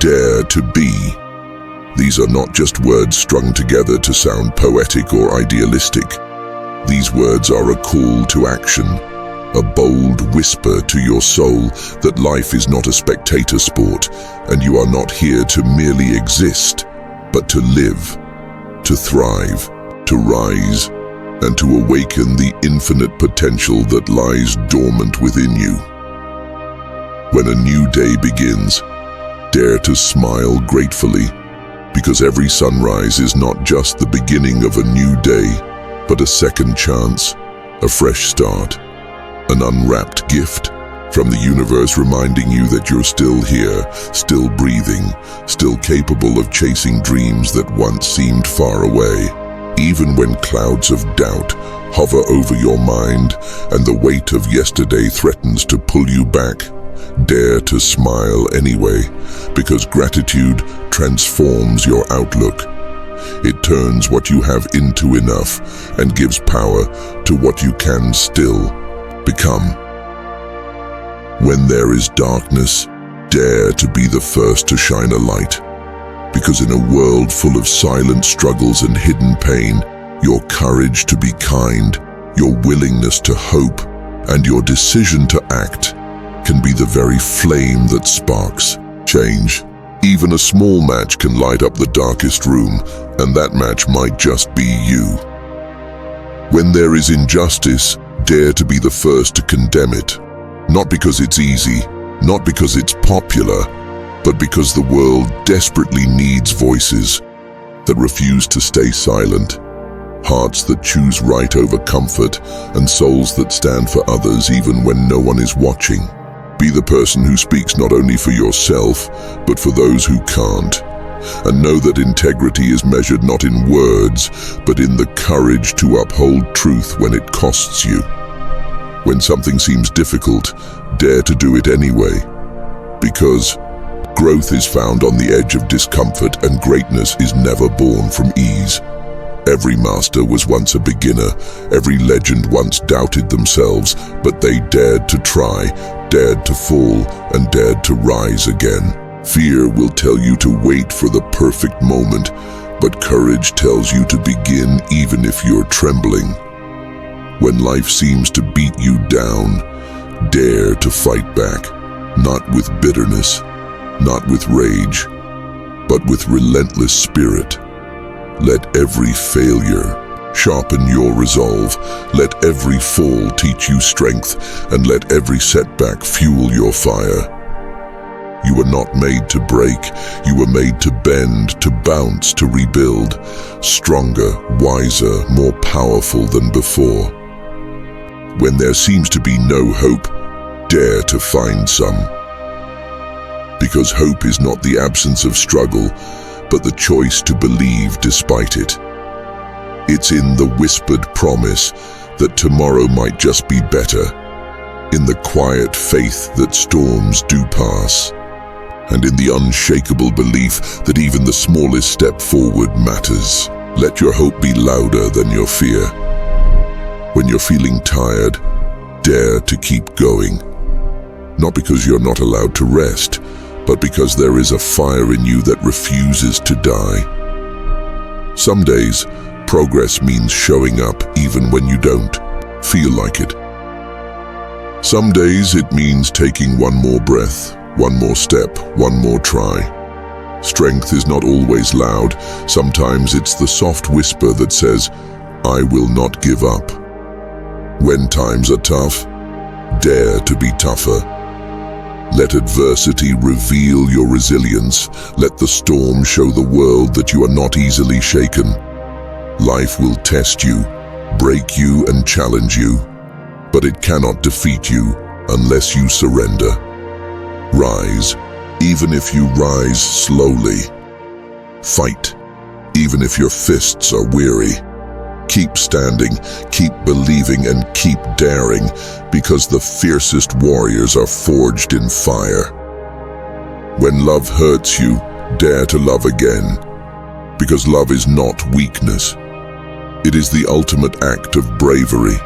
Dare to be. These are not just words strung together to sound poetic or idealistic. These words are a call to action, a bold whisper to your soul that life is not a spectator sport, and you are not here to merely exist, but to live, to thrive, to rise, and to awaken the infinite potential that lies dormant within you. When a new day begins, dare to smile gratefully, because every sunrise is not just the beginning of a new day, but a second chance, a fresh start, an unwrapped gift from the universe reminding you that you're still here, still breathing, still capable of chasing dreams that once seemed far away. Even when clouds of doubt hover over your mind and the weight of yesterday threatens to pull you back, dare to smile anyway, because gratitude transforms your outlook. It turns what you have into enough and gives power to what you can still become. When there is darkness, dare to be the first to shine a light, because in a world full of silent struggles and hidden pain, your courage to be kind, your willingness to hope, and your decision to act can be the very flame that sparks change. Even a small match can light up the darkest room, and that match might just be you. When there is injustice, dare to be the first to condemn it. Not because it's easy, not because it's popular, but because the world desperately needs voices that refuse to stay silent, hearts that choose right over comfort, and souls that stand for others even when no one is watching. Be the person who speaks not only for yourself, but for those who can't. And know that integrity is measured not in words, but in the courage to uphold truth when it costs you. When something seems difficult, dare to do it anyway. Because growth is found on the edge of discomfort, and greatness is never born from ease. Every master was once a beginner, every legend once doubted themselves, but they dared to try, dared to fall, and dared to rise again. Fear will tell you to wait for the perfect moment, but courage tells you to begin even if you're trembling. When life seems to beat you down, dare to fight back, not with bitterness, not with rage, but with relentless spirit. Let every failure sharpen your resolve. Let every fall teach you strength, and let every setback fuel your fire. You were not made to break. You were made to bend, to bounce, to rebuild. Stronger, wiser, more powerful than before. When there seems to be no hope, dare to find some. Because hope is not the absence of struggle, but the choice to believe despite it. It's in the whispered promise that tomorrow might just be better, in the quiet faith that storms do pass, and in the unshakable belief that even the smallest step forward matters. Let your hope be louder than your fear. When you're feeling tired, dare to keep going. Not because you're not allowed to rest, but because there is a fire in you that refuses to die. Some days, progress means showing up even when you don't feel like it. Some days it means taking one more breath, one more step, one more try. Strength is not always loud. Sometimes it's the soft whisper that says, "I will not give up." When times are tough, dare to be tougher. Let adversity reveal your resilience. Let the storm show the world that you are not easily shaken. Life will test you, break you, and challenge you, but it cannot defeat you unless you surrender. Rise, even if you rise slowly. Fight, even if your fists are weary. Keep standing, keep believing, and keep daring, because the fiercest warriors are forged in fire. When love hurts you, dare to love again, because love is not weakness. It is the ultimate act of bravery.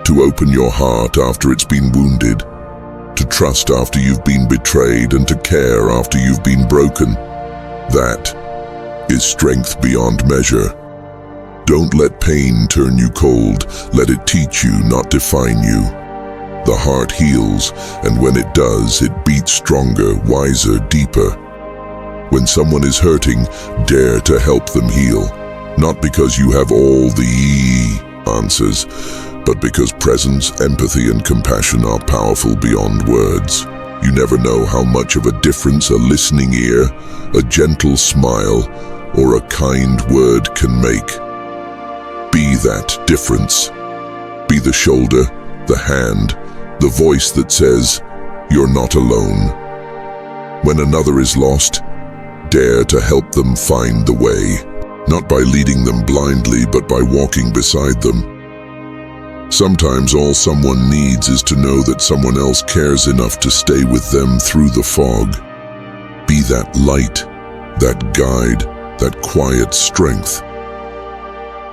To open your heart after it's been wounded, to trust after you've been betrayed, and to care after you've been broken. That is strength beyond measure. Don't let pain turn you cold. Let it teach you, not define you. The heart heals, and when it does, it beats stronger, wiser, deeper. When someone is hurting, dare to help them heal. Not because you have all the answers, but because presence, empathy, and compassion are powerful beyond words. You never know how much of a difference a listening ear, a gentle smile, or a kind word can make. Be that difference. Be the shoulder, the hand, the voice that says, "You're not alone." When another is lost, dare to help them find the way, not by leading them blindly, but by walking beside them. Sometimes all someone needs is to know that someone else cares enough to stay with them through the fog. Be that light, that guide, that quiet strength.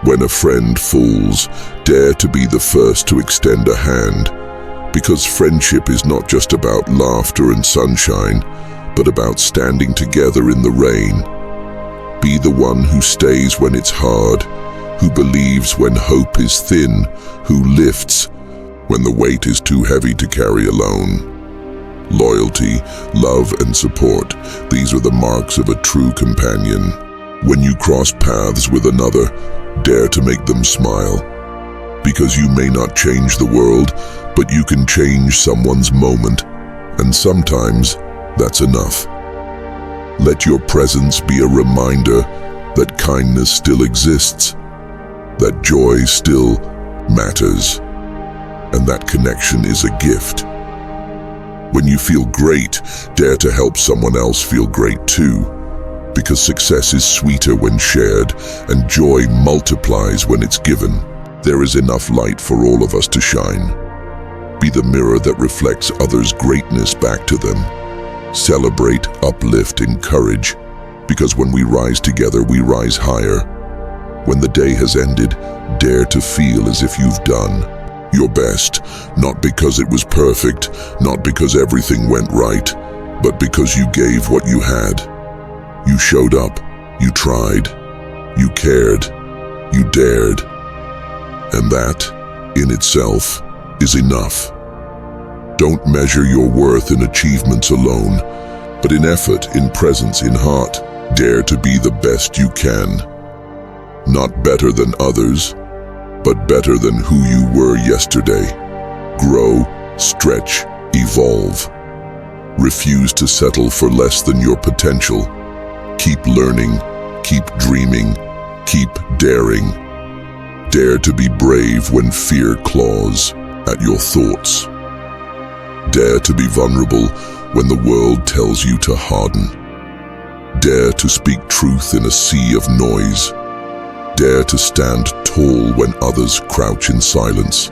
When a friend falls, dare to be the first to extend a hand, because friendship is not just about laughter and sunshine, but about standing together in the rain. Be the one who stays when it's hard, who believes when hope is thin, who lifts when the weight is too heavy to carry alone. Loyalty, love, and support, these are the marks of a true companion. When you cross paths with another, dare to make them smile. Because you may not change the world, but you can change someone's moment, and sometimes that's enough. Let your presence be a reminder that kindness still exists, that joy still matters, and that connection is a gift. When you feel great, dare to help someone else feel great too, because success is sweeter when shared, and joy multiplies when it's given. There is enough light for all of us to shine. Be the mirror that reflects others' greatness back to them. Celebrate, uplift, encourage, because when we rise together, we rise higher. When the day has ended, dare to feel as if you've done your best, not because it was perfect, not because everything went right, but because you gave what you had. You showed up, you tried, you cared, you dared. And that, in itself, is enough. Don't measure your worth in achievements alone, but in effort, in presence, in heart. Dare to be the best you can. Not better than others, but better than who you were yesterday. Grow, stretch, evolve. Refuse to settle for less than your potential. Keep learning, keep dreaming, keep daring. Dare to be brave when fear claws at your thoughts. Dare to be vulnerable when the world tells you to harden. Dare to speak truth in a sea of noise. Dare to stand tall when others crouch in silence.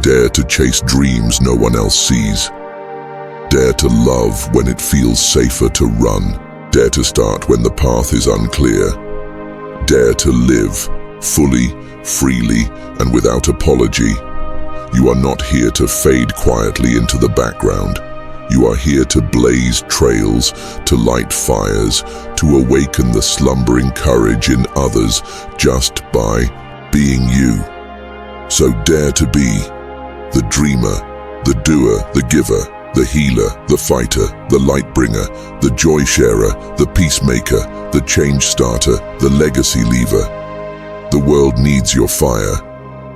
Dare to chase dreams no one else sees. Dare to love when it feels safer to run. Dare to start when the path is unclear. Dare to live fully, freely, and without apology. You are not here to fade quietly into the background. You are here to blaze trails, to light fires, to awaken the slumbering courage in others just by being you. So dare to be the dreamer, the doer, the giver, the healer, the fighter, the light bringer, the joy sharer, the peacemaker, the change starter, the legacy leaver. The world needs your fire.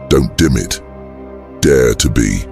Don't dim it. Dare to be.